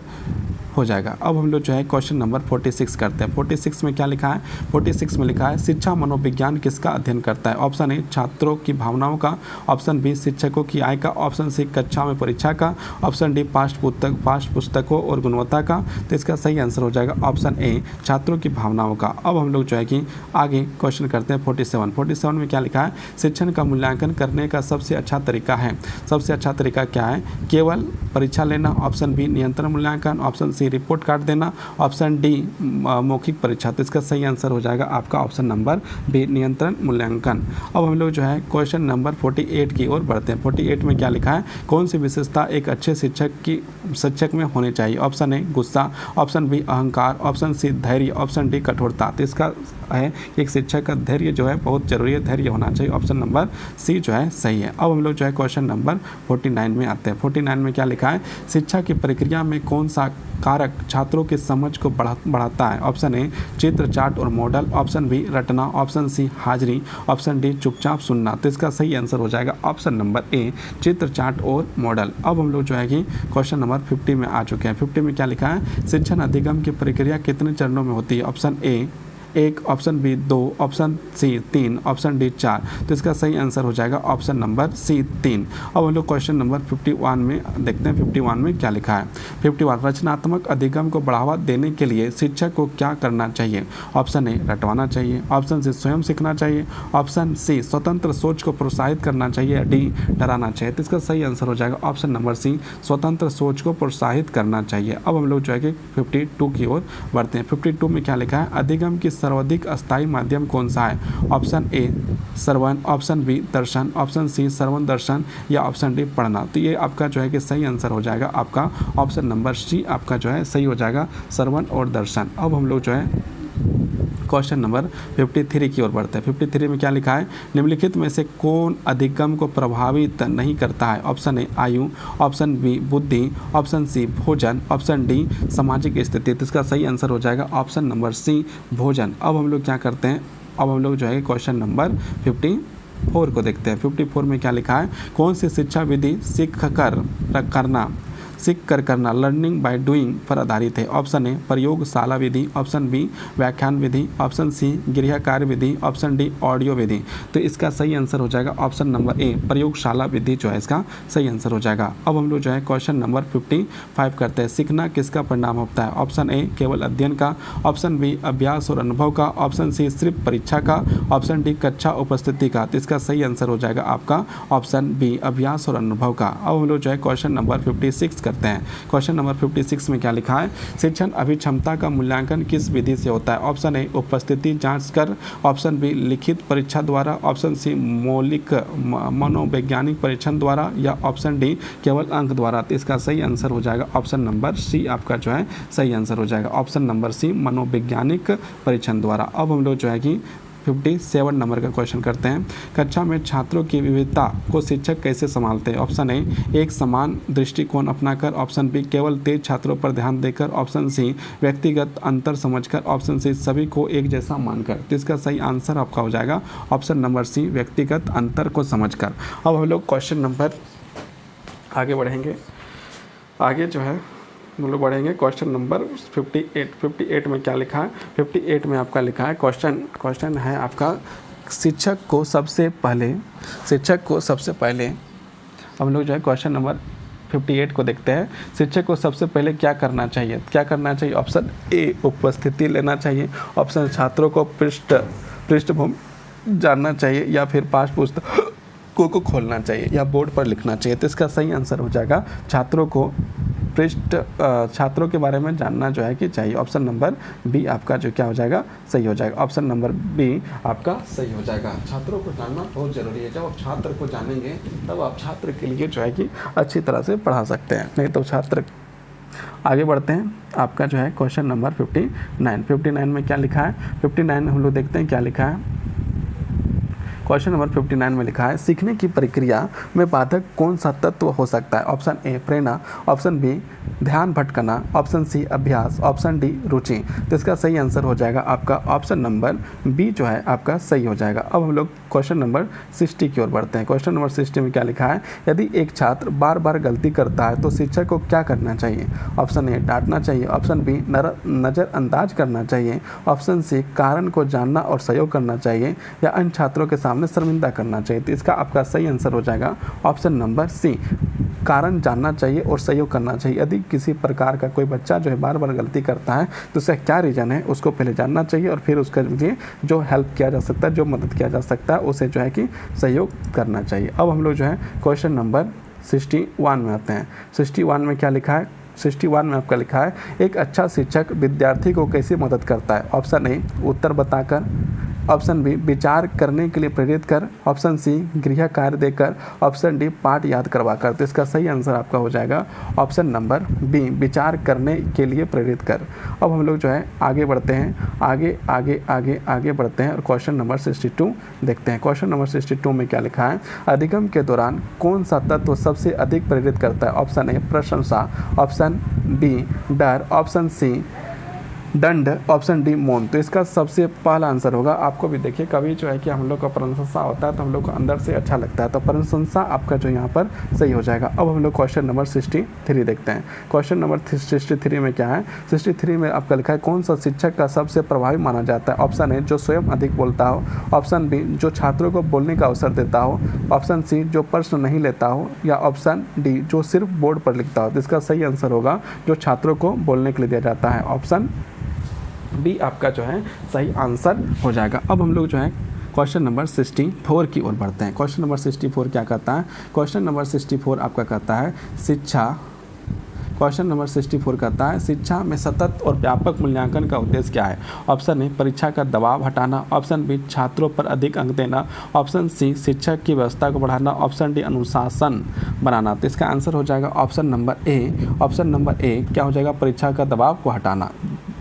हो जाएगा। अब हम लोग जो है क्वेश्चन नंबर 46 करते हैं। 46 में क्या लिखा है? 46 में लिखा है, शिक्षा मनोविज्ञान किसका अध्ययन करता है? ऑप्शन ए छात्रों की भावनाओं का, ऑप्शन बी शिक्षकों की आय का, ऑप्शन सी कक्षा में परीक्षा का, ऑप्शन डी पाठ्य पुस्तकों और गुणवत्ता का। तो इसका सही आंसर हो जाएगा ऑप्शन ए छात्रों की भावनाओं का। अब हम लोग जो है कि आगे क्वेश्चन करते हैं। 47 में क्या लिखा है? शिक्षण का मूल्यांकन करने का सबसे अच्छा तरीका है। सबसे अच्छा तरीका क्या है? केवल परीक्षा लेना, ऑप्शन बी नियंत्रण मूल्यांकन, ऑप्शन सी रिपोर्ट कार्ड देना, ऑप्शन डी मौखिक परीक्षा। तो इसका सही आंसर हो जाएगा आपका ऑप्शन नंबर बी नियंत्रण मूल्यांकन। अब हम लोग जो है क्वेश्चन नंबर 48 की ओर बढ़ते हैं। 48 में क्या लिखा है? कौन सी विशेषता एक अच्छे शिक्षक में होनी चाहिए? ऑप्शन ए गुस्सा, ऑप्शन बी अहंकार, ऑप्शन सी धैर्य, ऑप्शन डी कठोरता। तो इसका है कि एक शिक्षक का धैर्य जो है बहुत जरूरी है, धैर्य होना चाहिए। ऑप्शन नंबर सी जो है सही है। अब हम लोग जो है क्वेश्चन नंबर 49 में आते हैं। 49 में क्या लिखा है? शिक्षा की प्रक्रिया में कौन सा कारक छात्रों की समझ को बढ़ाता है? ऑप्शन ए चित्र, चार्ट और मॉडल, ऑप्शन बी रटना, ऑप्शन सी हाजिरी, ऑप्शन डी चुपचाप सुनना। तो इसका सही आंसर हो जाएगा ऑप्शन नंबर ए चित्र, चार्ट और मॉडल। अब हम लोग जो है कि क्वेश्चन नंबर 50 में आ चुके हैं। 50 में क्या लिखा है? शिक्षण अधिगम की प्रक्रिया कितने चरणों में होती है? Option A 1, option B 2, option C 3, option D 4। तो इसका सही आंसर हो जाएगा ऑप्शन नंबर सी 3। अब हम लोग क्वेश्चन नंबर 51 में देखते हैं 51 में क्या लिखा है। 51, रचनात्मक अधिगम को बढ़ावा देने के लिए शिक्षक को क्या करना चाहिए? ऑप्शन ए, रटवाना चाहिए, ऑप्शन सी, स्वयं सीखना चाहिए, ऑप्शन सी, स्वतंत्र सोच को प्रोत्साहित करना चाहिए, डी, डराना चाहिए। तो इसका सही आंसर हो जाएगा ऑप्शन नंबर सी, स्वतंत्र सोच को प्रोत्साहित करना चाहिए। अब हम लोग जो है कि 52 की ओर बढ़ते हैं। 52 में क्या लिखा है? अधिगम की सर्वाधिक अस्थायी माध्यम कौन सा है? ऑप्शन ए, श्रवण, ऑप्शन बी, दर्शन, ऑप्शन सी, श्रवण दर्शन, या ऑप्शन डी, पढ़ना। तो ये आपका जो है कि सही आंसर हो जाएगा आपका ऑप्शन नंबर सी आपका जो है सही हो जाएगा, श्रवण और दर्शन। अब हम लोग जो है क्वेश्चन नंबर 53 की ओर बढ़ते हैं। 53 में क्या लिखा है? निम्नलिखित में से कौन अधिगम को प्रभावित नहीं करता है? ऑप्शन ए, आयु, ऑप्शन बी, बुद्धि, ऑप्शन सी, भोजन, ऑप्शन डी, सामाजिक स्थिति। तो इसका सही आंसर हो जाएगा ऑप्शन नंबर सी, भोजन। अब हम लोग क्या करते हैं? अब हम लोग जो है क्वेश्चन नंबर 54 को देखते हैं। 54 में क्या लिखा है? कौन सी शिक्षा विधि सीख कर करना लर्निंग बाय डूइंग पर आधारित है? ऑप्शन ए, प्रयोगशाला विधि, ऑप्शन बी, व्याख्यान विधि, ऑप्शन सी, गृह कार्य विधि, ऑप्शन डी, ऑडियो विधि। तो इसका सही आंसर हो जाएगा ऑप्शन नंबर ए, प्रयोगशाला विधि जो है इसका सही आंसर हो जाएगा। अब हम लोग जो है क्वेश्चन नंबर 55 करते हैं। सीखना किसका परिणाम होता है? ऑप्शन ए, केवल अध्ययन का, ऑप्शन बी, अभ्यास और अनुभव का, ऑप्शन सी, सिर्फ परीक्षा का, ऑप्शन डी, कक्षा उपस्थिति का। तो इसका सही आंसर हो जाएगा आपका ऑप्शन बी, अभ्यास और अनुभव का। अब हम लोग जो है क्वेश्चन नंबर 56 करते हैं। क्वेश्चन नंबर 56 में क्या लिखा है? शिक्षण अभिक्षमता का मूल्यांकन किस विधि से होता है? ऑप्शन ए, उपस्थिति जांच कर, ऑप्शन बी, लिखित परीक्षा द्वारा, ऑप्शन सी, मौलिक मनोवैज्ञानिक परीक्षण द्वारा, या ऑप्शन डी, केवल अंक द्वारा। तो इसका सही आंसर हो जाएगा ऑप्शन नंबर सी आपका जो है सही आंसर हो जाएगा ऑप्शन नंबर सी, मनोवैज्ञानिक परीक्षण द्वारा। अब हम लोग जो है कि 57 नंबर का क्वेश्चन करते हैं। कक्षा में छात्रों की विविधता को शिक्षक कैसे संभालते हैं? ऑप्शन ए, एक समान दृष्टिकोण अपनाकर, ऑप्शन बी, केवल तेज छात्रों पर ध्यान देकर, ऑप्शन सी, व्यक्तिगत अंतर समझकर, ऑप्शन सी, सभी को एक जैसा मानकर। तो इसका सही आंसर आपका हो जाएगा ऑप्शन नंबर सी, व्यक्तिगत अंतर को समझकर। अब हम लोग क्वेश्चन नंबर आगे बढ़ेंगे। आगे जो है हम लोग बढ़ेंगे क्वेश्चन नंबर 58 में क्या लिखा है? 58 में आपका लिखा है क्वेश्चन है आपका शिक्षक को सबसे पहले हम लोग जो है क्वेश्चन नंबर 58 को देखते हैं। शिक्षक को सबसे पहले क्या करना चाहिए? ऑप्शन ए, उपस्थिति लेना चाहिए, ऑप्शन छात्रों को पृष्ठभूमि जानना चाहिए, या फिर पाठ्य पुस्तकों को खोलना चाहिए, या बोर्ड पर लिखना चाहिए। तो इसका सही आंसर हो जाएगा छात्रों के बारे में जानना जो है कि चाहिए। ऑप्शन नंबर बी आपका जो क्या हो जाएगा सही हो जाएगा, ऑप्शन नंबर बी आपका सही हो जाएगा। छात्रों को जानना बहुत ज़रूरी है। जब आप छात्र को जानेंगे तब आप छात्र के लिए जो है कि अच्छी तरह से पढ़ा सकते हैं, नहीं तो छात्र। आगे बढ़ते हैं। आपका जो है क्वेश्चन नंबर 59 में क्या लिखा है? 59 में हम लोग देखते हैं क्या लिखा है। क्वेश्चन नंबर 59 में लिखा है, सीखने की प्रक्रिया में बाधक कौन सा तत्व हो सकता है? ऑप्शन ए, प्रेरणा, ऑप्शन बी, ध्यान भटकना, ऑप्शन सी, अभ्यास, ऑप्शन डी, रुचि। तो इसका सही आंसर हो जाएगा आपका ऑप्शन नंबर बी जो है आपका सही हो जाएगा। अब हम लोग क्वेश्चन नंबर 60 की ओर बढ़ते हैं। क्वेश्चन नंबर 60 में क्या लिखा है? यदि एक छात्र बार बार गलती करता है तो शिक्षक को क्या करना चाहिए? ऑप्शन ए, डांटना चाहिए, ऑप्शन बी, नज़रअंदाज करना चाहिए, ऑप्शन सी, कारण को जानना और सहयोग करना चाहिए, या अन्य छात्रों के सामने शर्मिंदा करना चाहिए। तो इसका आपका सही आंसर हो जाएगा ऑप्शन नंबर सी, कारण जानना चाहिए और सहयोग करना चाहिए। यदि किसी प्रकार का कोई बच्चा जो है बार बार गलती करता है तो उसका क्या रीज़न है उसको पहले जानना चाहिए, और फिर उसके लिए जो हेल्प किया जा सकता है, जो मदद किया जा सकता है, उसे जो है कि सहयोग करना चाहिए। अब हम लोग जो है क्वेश्चन नंबर 61 में आते हैं। 61 में क्या लिखा है? 61 में आपका लिखा है, एक अच्छा शिक्षक विद्यार्थी को कैसे मदद करता है? ऑप्शन ए, उत्तर बताकर, ऑप्शन बी, विचार करने के लिए प्रेरित कर, ऑप्शन सी, गृह कार्य देकर, ऑप्शन डी, पाठ याद करवाकर। तो इसका सही आंसर आपका हो जाएगा ऑप्शन नंबर बी, विचार करने के लिए प्रेरित कर। अब हम लोग जो है आगे बढ़ते हैं, आगे बढ़ते हैं और क्वेश्चन नंबर 62 देखते हैं। क्वेश्चन नंबर 62 में क्या लिखा है? अधिगम के दौरान कौन सा तत्व सबसे अधिक प्रेरित करता है? ऑप्शन ए, प्रशंसा, ऑप्शन बी, डर, ऑप्शन सी, दंड, ऑप्शन डी मौन। तो इसका सबसे पहला आंसर होगा। आपको भी देखिए कभी जो है कि हम लोग का प्रशंसा होता है तो हम लोग को अंदर से अच्छा लगता है, तो प्रशंसा आपका जो यहाँ पर सही हो जाएगा। अब हम लोग क्वेश्चन नंबर 63 देखते हैं। क्वेश्चन नंबर 63 में क्या है? 63 में आपका लिखा है कौन सा शिक्षक का सबसे प्रभावी माना जाता है? ऑप्शन ए जो स्वयं अधिक बोलता हो, ऑप्शन बी जो छात्रों को बोलने का अवसर देता हो, ऑप्शन सी जो प्रश्न नहीं लेता हो, या ऑप्शन डी जो सिर्फ बोर्ड पर लिखता हो। तो इसका सही आंसर होगा जो छात्रों को बोलने के लिए दिया जाता है, ऑप्शन बी आपका जो है सही आंसर हो जाएगा। अब हम लोग जो है क्वेश्चन नंबर 64 की ओर बढ़ते हैं। क्वेश्चन नंबर 64 क्या कहता है? क्वेश्चन नंबर 64 आपका कहता है शिक्षा। क्वेश्चन नंबर 64 कहता है शिक्षा में सतत और व्यापक मूल्यांकन का उद्देश्य क्या है? ऑप्शन ए परीक्षा का दबाव हटाना, ऑप्शन बी छात्रों पर अधिक अंक देना, ऑप्शन सी शिक्षक की व्यवस्था को बढ़ाना, ऑप्शन डी अनुशासन बनाना। तो इसका आंसर हो जाएगा option number A. Option number A क्या हो जाएगा? परीक्षा का दबाव को हटाना,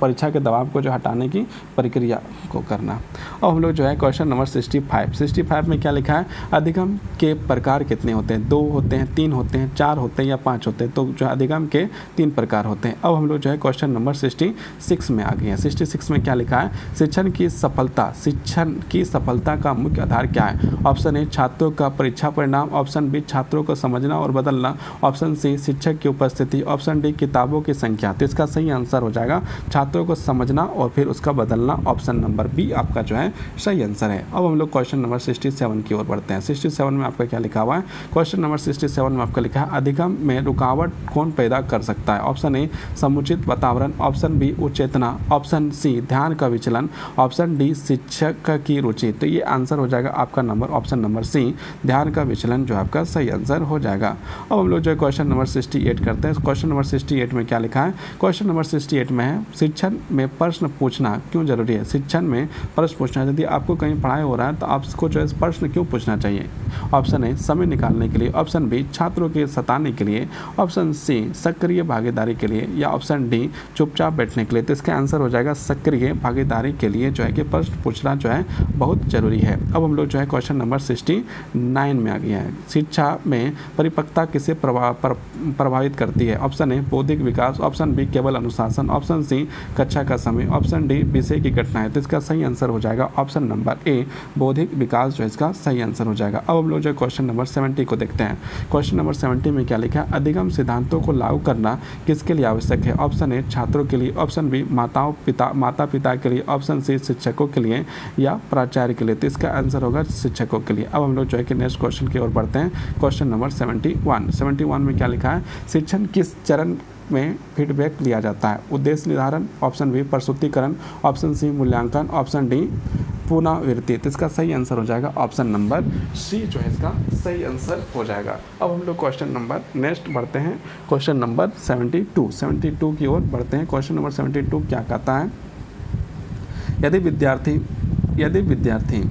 परीक्षा के दबाव को जो हटाने की प्रक्रिया को करना। अब हम लोग जो है क्वेश्चन नंबर 65 में क्या लिखा है? अधिगम के प्रकार कितने होते हैं? 2 होते हैं, 3 होते हैं, 4 होते हैं या 5 होते हैं? तो जो है अधिगम के 3 प्रकार होते हैं। अब हम लोग जो है क्वेश्चन नंबर 66 में आ गए हैं। 66 में क्या लिखा है? शिक्षण की सफलता का मुख्य आधार क्या है? ऑप्शन ए छात्रों का परीक्षा परिणाम, ऑप्शन बी छात्रों को समझना और बदलना, ऑप्शन सी शिक्षक की उपस्थिति, ऑप्शन डी किताबों की संख्या। तो इसका सही आंसर हो जाएगा छात्रों को समझना और फिर उसका बदलना, ऑप्शन नंबर बी आपका जो है सही आंसर है। अब हम लोग क्वेश्चन नंबर 67 की ओर बढ़ते हैं। 67 में आपका क्या लिखा हुआ है? क्वेश्चन नंबर 67 में आपका लिखा है अधिगम में रुकावट कौन पैदा कर सकता है? ऑप्शन ए समुचित वातावरण, ऑप्शन बी उच्चेतना, ऑप्शन सी ध्यान का विचलन, ऑप्शन डी शिक्षक की रुचि। तो ये आंसर हो जाएगा आपका नंबर ऑप्शन नंबर सी, ध्यान का विचलन जो आपका सही आंसर हो जाएगा। अब हम लोग जो है क्वेश्चन नंबर 68 करते हैं। क्वेश्चन नंबर 68 में क्या लिखा है? क्वेश्चन नंबर 68 में है शिक्षण में प्रश्न पूछना क्यों जरूरी है? शिक्षण में प्रश्न पूछना, यदि आपको कहीं पढ़ाई हो रहा है तो आपको जो है प्रश्न क्यों पूछना चाहिए? ऑप्शन ए समय निकालने के लिए, ऑप्शन बी छात्रों के सताने के लिए, ऑप्शन सी सक्रिय भागीदारी के लिए, या ऑप्शन डी चुपचाप बैठने के लिए। तो इसका आंसर हो जाएगा सक्रिय भागीदारी के लिए जो है कि प्रश्न पूछना जो है बहुत जरूरी है। अब हम लोग जो है क्वेश्चन नंबर 69 में आ गया है। शिक्षा में परिपक्वता किसे प्रभावित करती है? ऑप्शन ए बौद्धिक विकास, ऑप्शन बी केवल अनुशासन, ऑप्शन सी कक्षा का समय, ऑप्शन डी विषय की घटनाएं। तो इसका सही आंसर हो जाएगा ऑप्शन नंबर ए बौद्धिक विकास जो इसका सही आंसर हो जाएगा। अब हम लोग जो क्वेश्चन नंबर 70 को देखते हैं। क्वेश्चन नंबर 70 में क्या लिखा है? अधिगम सिद्धांतों को लागू करना किसके लिए आवश्यक है? ऑप्शन ए छात्रों के लिए, ऑप्शन बी माता पिता के लिए, ऑप्शन सी शिक्षकों के लिए, या प्राचार्य के लिए। तो इसका आंसर होगा शिक्षकों के लिए। अब हम लोग जो है कि नेक्स्ट क्वेश्चन की ओर बढ़ते हैं। क्वेश्चन नंबर 71 में क्या लिखा है? शिक्षण किस चरण में फीडबैक लिया जाता है? उद्देश्य निर्धारण, ऑप्शन बी प्रस्तुतिकरण, ऑप्शन सी मूल्यांकन, ऑप्शन डी पुनरावृत्ति। तो इसका सही आंसर हो जाएगा ऑप्शन नंबर सी जो है इसका सही आंसर हो जाएगा। अब हम लोग क्वेश्चन नंबर नेक्स्ट बढ़ते हैं। क्वेश्चन नंबर 72 की ओर बढ़ते हैं। क्वेश्चन नंबर 72 क्या कहता है? यदि विद्यार्थी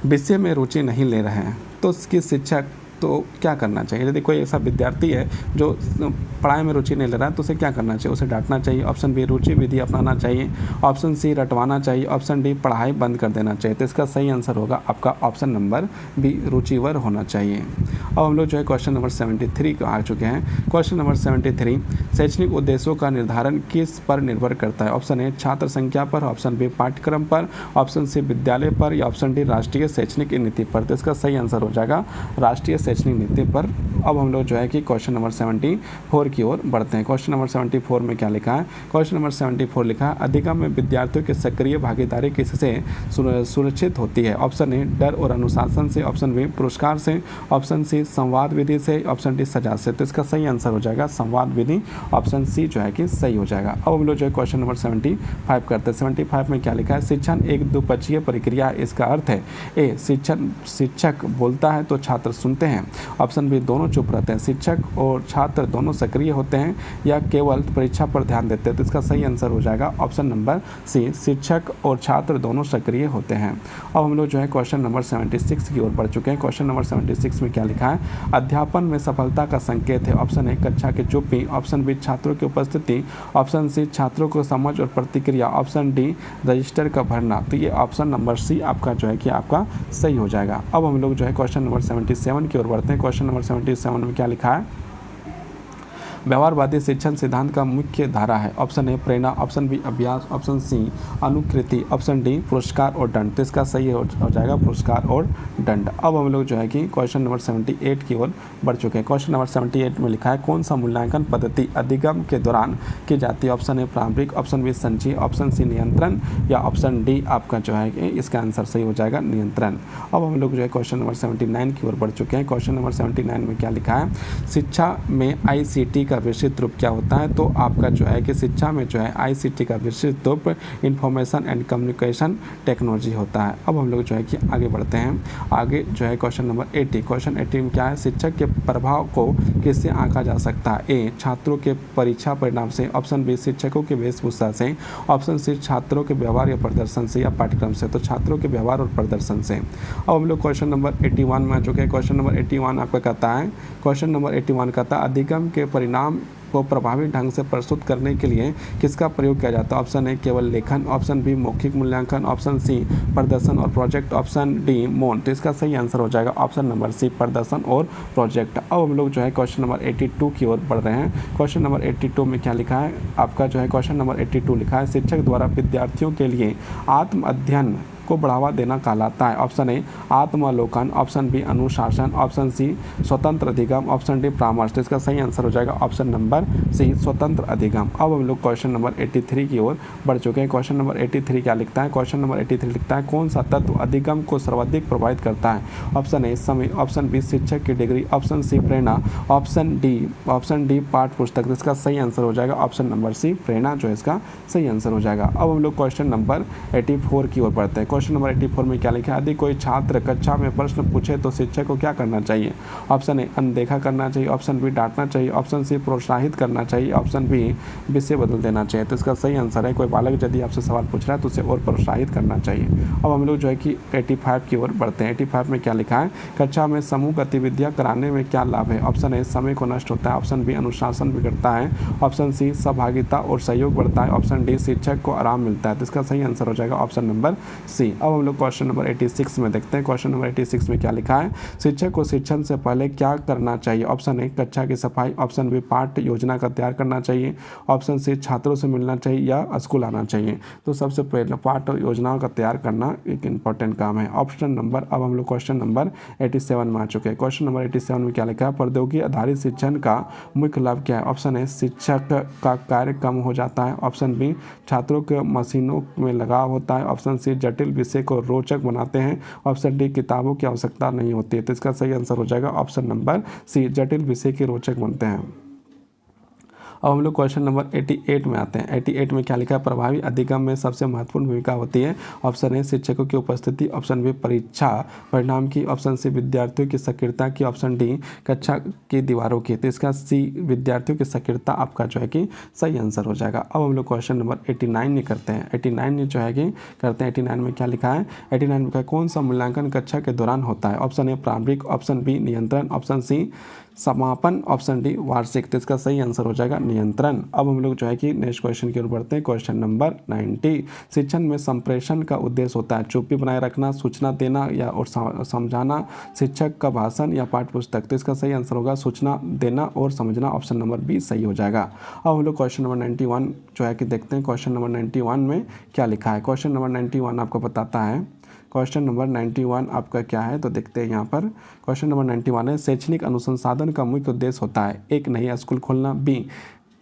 विषय में रुचि नहीं ले रहे हैं तो उसकी शिक्षक तो क्या करना चाहिए? यदि कोई ऐसा विद्यार्थी है जो पढ़ाई में रुचि नहीं ले रहा है तो उसे क्या करना चाहिए? उसे डांटना चाहिए, ऑप्शन बी रुचि विधि अपनाना चाहिए, ऑप्शन सी रटवाना चाहिए, ऑप्शन डी पढ़ाई बंद कर देना चाहिए। तो इसका सही आंसर होगा आपका ऑप्शन नंबर बी रुचिवर होना चाहिए। अब हम लोग जो है क्वेश्चन नंबर 73 को आ चुके हैं। क्वेश्चन नंबर 73 शैक्षणिक उद्देश्यों का निर्धारण किस पर निर्भर करता है? ऑप्शन ए छात्र संख्या पर, ऑप्शन बी पाठ्यक्रम पर, ऑप्शन सी विद्यालय पर, या ऑप्शन डी राष्ट्रीय शैक्षणिक नीति पर। तो इसका सही आंसर हो जाएगा राष्ट्रीय शैक्षणिक नीति पर। अब हम लोग जो है कि क्वेश्चन नंबर 74 की ओर बढ़ते हैं। क्वेश्चन नंबर 74 में क्या लिखा है? क्वेश्चन नंबर 74 लिखा है अधिगम में विद्यार्थियों की सक्रिय भागीदारी किससे सुनिश्चित होती है? ऑप्शन ए डर और अनुशासन से, ऑप्शन बी पुरस्कार से, ऑप्शन सी संवाद विधि से, ऑप्शन डी सजा से। तो इसका सही आंसर हो जाएगा संवाद विधि, ऑप्शन सी जो है कि सही हो जाएगा। अब हम लोग जो है क्वेश्चन नंबर 75 करते हैं। 75 में क्या लिखा है? शिक्षण एक द्विपक्षीय प्रक्रिया। इसका अर्थ है ए शिक्षक बोलता है तो छात्र सुनते हैं, ऑप्शन बी दोनों चुप रहते हैं, शिक्षक और छात्र दोनों सक्रिय होते हैं, या केवल परीक्षा पर ध्यान देते हैं। तो इसका सही आंसर हो जाएगा ऑप्शन नंबर सी शिक्षक और छात्र दोनों सक्रिय होते हैं। अब हम लोग जो है क्वेश्चन नंबर 76 की ओर बढ़ चुके हैं। क्वेश्चन नंबर 76 में क्या लिखा है? अध्यापन में सफलता का संकेत है। ऑप्शन ए कक्षा की चुप्पी, ऑप्शन बी छात्रों की उपस्थिति, ऑप्शन सी छात्रों को समझ और प्रतिक्रिया, ऑप्शन डी रजिस्टर का भरना। तो ये ऑप्शन नंबर सी आपका जो है कि आपका सही हो जाएगा। अब हम लोग जो है क्वेश्चन नंबर 77 की ओर बढ़ते हैं। क्वेश्चन नंबर 77 में क्या लिखा है? व्यवहारवादी शिक्षण सिद्धांत का मुख्य धारा है? ऑप्शन ए प्रेरणा, ऑप्शन बी अभ्यास, ऑप्शन सी अनुकृति, ऑप्शन डी पुरस्कार और दंड। तो इसका सही हो जाएगा पुरस्कार और दंड। अब हम लोग जो है कि क्वेश्चन नंबर 78 की ओर बढ़ चुके हैं। क्वेश्चन नंबर 78 में लिखा है कौन सा मूल्यांकन पद्धति अधिगम के दौरान की जाती है? ऑप्शन ए प्रारंभिक, ऑप्शन बी संचयी, ऑप्शन सी नियंत्रण या ऑप्शन डी आपका जो है कि इसका आंसर सही हो जाएगा नियंत्रण। अब हम लोग जो है क्वेश्चन नंबर 79 की ओर बढ़ चुके हैं। क्वेश्चन नंबर 79 में क्या लिखा है? शिक्षा में ICT का विस्तृत रूप क्या होता है? तो आपका जो है कि शिक्षा में जो है ICT का विस्तृत रूप इंफॉर्मेशन एंड कम्युनिकेशन टेक्नोलॉजी होता है। अब हम लोग जो है कि आगे बढ़ते हैं। आगे जो है क्वेश्चन नंबर 80, क्वेश्चन 80 में क्या है? शिक्षक के प्रभाव को किससे आंका जा सकता है? ए छात्रों के परीक्षा परिणाम से, ऑप्शन बी शिक्षकों के वेशभूषा से, ऑप्शन सी छात्रों के व्यवहार या प्रदर्शन से या पाठ्यक्रम से। तो छात्रों के व्यवहार और प्रदर्शन से। अब हम लोग क्वेश्चन नंबर 81 में आ चुके हैं। क्वेश्चन नंबर 81 आपका कहता है, क्वेश्चन नंबर 81 कहता है अधिगम के परिणाम को प्रभावी ढंग से प्रस्तुत करने के लिए किसका प्रयोग किया जाता है? ऑप्शन ए केवल लेखन, ऑप्शन बी मौखिक मूल्यांकन, ऑप्शन सी प्रदर्शन और प्रोजेक्ट, ऑप्शन डी मौन। तो इसका सही आंसर हो जाएगा ऑप्शन नंबर सी प्रदर्शन और प्रोजेक्ट। अब हम लोग जो है क्वेश्चन नंबर 82 की ओर बढ़ रहे हैं। क्वेश्चन नंबर 82 में क्या लिखा है? आपका जो है क्वेश्चन नंबर 82 लिखा है शिक्षक द्वारा विद्यार्थियों के लिए आत्म अध्ययन को बढ़ावा देना कहलाता है। ऑप्शन ए आत्मावलोकन, ऑप्शन बी अनुशासन, ऑप्शन सी स्वतंत्र अधिगम, ऑप्शन डी परामर्श। तो इसका सही आंसर हो जाएगा ऑप्शन नंबर सी स्वतंत्र अधिगम। अब हम लोग क्वेश्चन नंबर 83 की ओर बढ़ चुके हैं। क्वेश्चन नंबर 83 क्या लिखता है? क्वेश्चन नंबर 83 लिखता है कौन सा तत्व अधिगम को सर्वाधिक प्रभावित करता है? ऑप्शन ए समय, ऑप्शन बी शिक्षक की डिग्री, ऑप्शन सी प्रेरणा, ऑप्शन डी पाठ्य पुस्तक। तो इसका सही आंसर हो जाएगा ऑप्शन नंबर सी प्रेरणा जो है इसका सही आंसर हो जाएगा। अब हम लोग क्वेश्चन नंबर 84 की ओर बढ़ते हैं। क्वेश्चन नंबर 84 में क्या लिखा है? यदि कोई छात्र कक्षा में प्रश्न पूछे तो शिक्षक को क्या करना चाहिए? ऑप्शन ए अनदेखा करना चाहिए, ऑप्शन बी डांटना चाहिए, ऑप्शन सी प्रोत्साहित करना चाहिए, ऑप्शन बी विषय बदल देना चाहिए। तो इसका सही आंसर है कोई बालक यदि आपसे सवाल पूछ रहा है तो उसे और प्रोत्साहित करना चाहिए। अब हम लोग जो है कि 85 की ओर बढ़ते हैं। 85 में क्या लिखा है? कक्षा में समूह गतिविधियां कराने में क्या लाभ है? ऑप्शन ए समय को नष्ट होता है, ऑप्शन बी अनुशासन बिगड़ता है, ऑप्शन सी सहभागिता और सहयोग बढ़ता है, ऑप्शन डी शिक्षक को आराम मिलता है। तो इसका सही आंसर हो जाएगा ऑप्शन नंबर सी। अब हम लोग क्वेश्चन नंबर 86 में देखते हैं। क्वेश्चन नंबर 86 में क्या लिखा है? शिक्षक को शिक्षण से पहले क्या करना चाहिए? ऑप्शन ए कक्षा की सफाई, ऑप्शन बी पाठ्य योजना का तैयार करना चाहिए, ऑप्शन सी छात्रों से मिलना चाहिए या स्कूल आना चाहिए। तो सबसे पहले पाठ्य योजनाओं का तैयार करना एक इंपॉर्टेंट काम है। ऑप्शन नंबर अब हम लोग क्वेश्चन नंबर 87 में आ चुके हैं। क्वेश्चन नंबर 87 में क्या लिखा है? प्रौद्योगिकी आधारित शिक्षण का मुख्य लाभ क्या है? ऑप्शन ए शिक्षक का कार्य कम हो जाता है, ऑप्शन बी छात्रों के मशीनों में लगाव होता है, ऑप्शन सी जटिल विषय को रोचक बनाते हैं, ऑप्शन डी किताबों की आवश्यकता नहीं होती है। तो इसका सही आंसर हो जाएगा ऑप्शन नंबर सी जटिल विषय के रोचक बनते हैं। अब हम लोग क्वेश्चन नंबर 88 में आते हैं। 88 में क्या लिखा है? प्रभावी अधिगम में सबसे महत्वपूर्ण भूमिका होती है। ऑप्शन ए शिक्षकों की उपस्थिति, ऑप्शन बी परीक्षा परिणाम की, ऑप्शन सी विद्यार्थियों की सक्रियता की, ऑप्शन डी कक्षा की दीवारों की। तो इसका सी विद्यार्थियों की सक्रियता आपका जो है कि सही आंसर हो जाएगा। अब हम लोग क्वेश्चन नंबर 89 में करते हैं। 89 में जो है कि करते हैं। 89 में क्या लिखा है? 89 में कौन सा मूल्यांकन कक्षा के दौरान होता है? ऑप्शन ए प्रारंभिक, ऑप्शन बी नियंत्रण, ऑप्शन सी समापन, ऑप्शन डी वार्षिक। तो इसका सही आंसर हो जाएगा नियंत्रण। अब हम लोग जो है कि नेक्स्ट क्वेश्चन की ओर बढ़ते हैं। क्वेश्चन नंबर 90 शिक्षण में संप्रेषण का उद्देश्य होता है चुप्पी बनाए रखना, सूचना देना या और समझाना, शिक्षक का भाषण या पाठ्य पुस्तक। तो इसका सही आंसर होगा सूचना देना और समझना, ऑप्शन नंबर बी सही हो जाएगा। अब हम लोग क्वेश्चन नंबर 91 जो है कि देखते हैं। क्वेश्चन नंबर 91 में क्या लिखा है? क्वेश्चन नंबर 91 आपको बताता है। क्वेश्चन नंबर 91 आपका क्या है? तो देखते हैं यहाँ पर। क्वेश्चन नंबर 91 है शैक्षणिक अनुसंधान का मुख्य उद्देश्य होता है एक नया स्कूल खोलना, बी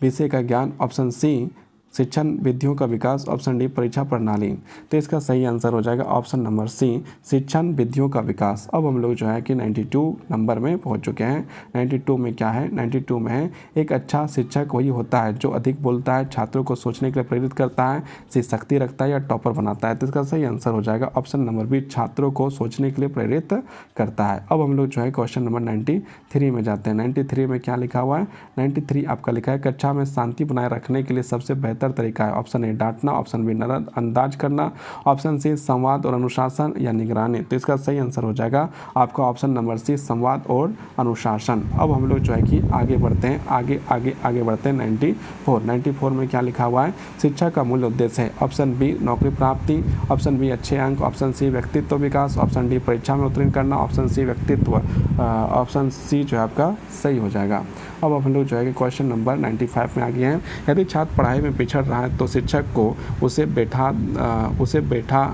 विषय का ज्ञान, ऑप्शन सी शिक्षण विधियों का विकास, ऑप्शन डी परीक्षा प्रणाली। तो इसका सही आंसर हो जाएगा ऑप्शन नंबर सी शिक्षण विधियों का विकास। अब हम लोग जो है कि 92 नंबर में पहुंच चुके हैं। 92 में क्या है? 92 में है एक अच्छा शिक्षक वही होता है जो अधिक बोलता है, छात्रों को सोचने के लिए प्रेरित करता है, से शक्ति रखता है या टॉपर बनाता है। तो इसका सही आंसर हो जाएगा ऑप्शन नंबर बी छात्रों को सोचने के लिए प्रेरित करता है। अब हम लोग जो है क्वेश्चन नंबर 93 में जाते हैं। 93 में क्या लिखा हुआ है? 93 आपका लिखा है कक्षा में शांति बनाए रखने के लिए सबसे बेहतर बेहतर तरीका है? ऑप्शन ए डांटना, ऑप्शन बी नज़रअंदाज करना, ऑप्शन सी संवाद और अनुशासन या निगरानी। तो इसका सही आंसर हो जाएगा आपका ऑप्शन नंबर सी, संवाद और अनुशासन। अब हम लोग जो है कि आगे बढ़ते हैं, आगे बढ़ते हैं। 94 में क्या लिखा हुआ है? शिक्षा का मूल उद्देश्य है। ऑप्शन बी नौकरी प्राप्ति, ऑप्शन बी अच्छे अंक, ऑप्शन सी व्यक्तित्व विकास, ऑप्शन डी परीक्षा में उत्तीर्ण करना, ऑप्शन सी व्यक्तित्व, ऑप्शन सी जो है आपका सही हो जाएगा। अब हम लोग जो है कि क्वेश्चन नंबर 95 में आ गए हैं। यदि छात्र पढ़ाई में पिछड़ रहा है तो शिक्षक को उसे बैठा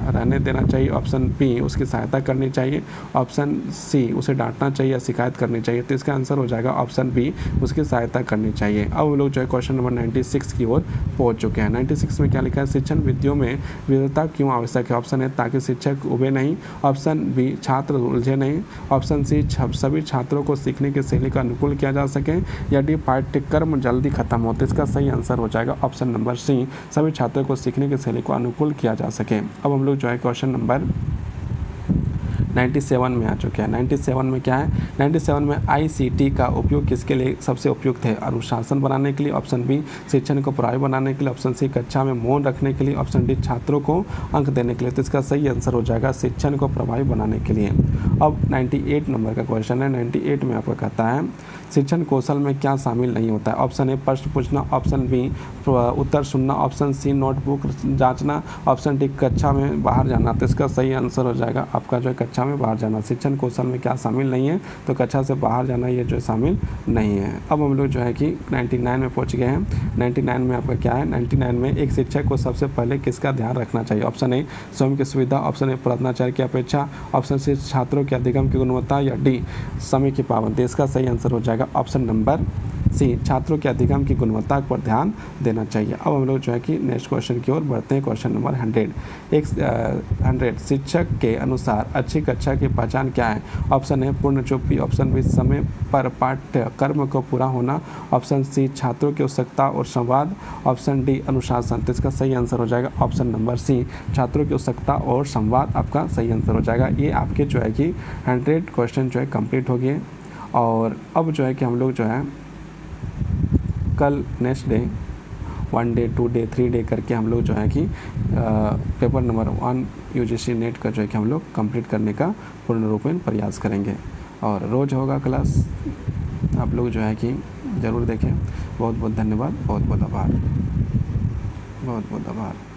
रहने देना चाहिए, ऑप्शन बी उसकी सहायता करनी चाहिए, ऑप्शन सी उसे डांटना चाहिए या शिकायत करनी चाहिए। तो इसका आंसर हो जाएगा ऑप्शन बी उसकी सहायता करनी चाहिए। अब हम लोग जो है क्वेश्चन नंबर 96 की ओर पहुंच चुके हैं। 96 में क्या लिखा है? शिक्षण विधियों में विविधता क्यों आवश्यक है? ऑप्शन ए ताकि शिक्षक उबे नहीं, ऑप्शन बी छात्र उलझे नहीं, ऑप्शन सी सभी छात्रों को सीखने की शैली का अनुकूल किया जा सके, या डी पाठ्यक्रम जल्दी खत्म हो। तो इसका सही आंसर हो जाएगा ऑप्शन नंबर सी, सभी छात्रों को सीखने की शैली को अनुकूल किया जा सके। अब हम लोग जो है क्वेश्चन नंबर 97 में आ चुके हैं। 97 में क्या है? 97 में ICT का उपयोग किसके लिए सबसे उपयुक्त है? अनुशासन बनाने के लिए, ऑप्शन बी शिक्षण को प्रभावी बनाने के लिए, ऑप्शन सी कक्षा में मौन रखने के लिए, ऑप्शन डी छात्रों को अंक देने के लिए। तो इसका सही आंसर हो जाएगा शिक्षण को प्रभावी बनाने के लिए। अब 98 नंबर का क्वेश्चन है। 98 में आपको कहता है शिक्षण कौशल में क्या शामिल नहीं होता है? ऑप्शन ए प्रश्न पूछना, ऑप्शन बी उत्तर सुनना, ऑप्शन सी नोटबुक जांचना, ऑप्शन डी कक्षा में बाहर जाना। तो इसका सही आंसर हो जाएगा आपका जो है कक्षा में बाहर जाना। शिक्षण कौशल में क्या शामिल नहीं है? तो कक्षा से बाहर जाना ये जो शामिल नहीं है। अब हम लोग जो है कि 99 में पहुंच गए हैं। 99 में आपका क्या है? 99 में एक शिक्षक को सबसे पहले किसका ध्यान रखना चाहिए? ऑप्शन ए स्वयं की सुविधा, ऑप्शन ए प्रश्नाचार्य की अपेक्षा, ऑप्शन सी छात्रों के अधिगम की गुणवत्ता, या डी समय की पाबंदी। इसका सही आंसर हो जाएगा ऑप्शन नंबर सी, छात्रों के अधिगम की गुणवत्ता पर ध्यान देना चाहिए। अब हम लोग जो है कि नेक्स्ट क्वेश्चन की ओर बढ़ते हैं। क्वेश्चन नंबर 100 शिक्षक के अनुसार अच्छी कक्षा की पहचान क्या है? ऑप्शन ए पूर्ण चुप्पी, ऑप्शन बी समय पर पाठ्यक्रम को पूरा होना, ऑप्शन सी छात्रों की उत्सुकता और संवाद, ऑप्शन डी अनुशासन। तो इसका सही आंसर हो जाएगा ऑप्शन नंबर सी, छात्रों की उत्सुकता और संवाद आपका सही आंसर हो जाएगा। ये आपके जो है कि 100 क्वेश्चन जो है कंप्लीट हो गए। और अब जो है कि हम लोग जो है कल next day 1 day 2 day 3 day करके हम लोग जो है कि पेपर नंबर 1 UGC नेट का जो है कि हम लोग कंप्लीट करने का पूर्ण रूप में प्रयास करेंगे। और रोज़ होगा क्लास, आप लोग जो है कि ज़रूर देखें। बहुत बहुत धन्यवाद, बहुत बहुत आभार, बहुत बहुत आभार।